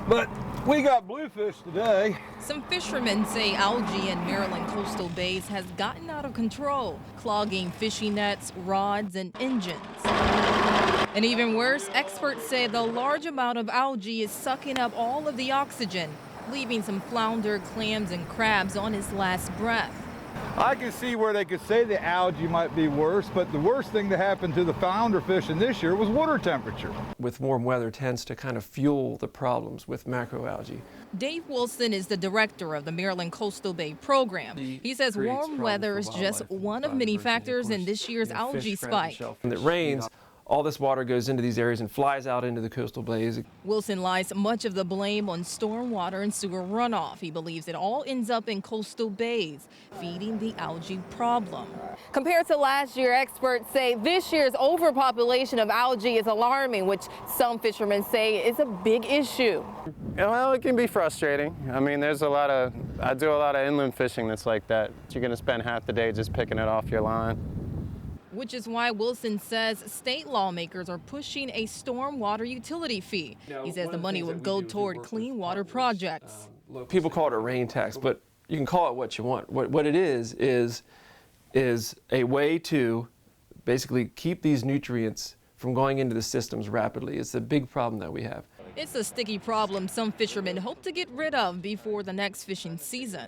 But we got bluefish today. Some fishermen say algae in Maryland coastal bays has gotten out of control, clogging fishing nets, rods, and engines. And even worse, experts say the large amount of algae is sucking up all of the oxygen, leaving some flounder, clams, and crabs on his last breath. I can see where they could say the algae might be worse, but the worst thing that happened to the flounder fishing this year was water temperature. With warm weather tends to kind of fuel the problems with macroalgae. Dave Wilson is the director of the Maryland Coastal Bay program. He says warm weather is just one of many factors in this year's algae spike. When it rains, all this water goes into these areas and flies out into the coastal bays. Wilson lies much of the blame on stormwater and sewer runoff. He believes it all ends up in coastal bays, feeding the algae problem. Compared to last year, experts say this year's overpopulation of algae is alarming, which some fishermen say is a big issue. Well, it can be frustrating. I mean, I do a lot of inland fishing that's like that. You're going to spend half the day just picking it off your line. Which is why Wilson says state lawmakers are pushing a stormwater utility fee. He says the money would go toward clean water projects. People call it a rain tax, but you can call it what you want. What it is a way to basically keep these nutrients from going into the systems rapidly. It's a big problem that we have. It's a sticky problem some fishermen hope to get rid of before the next fishing season.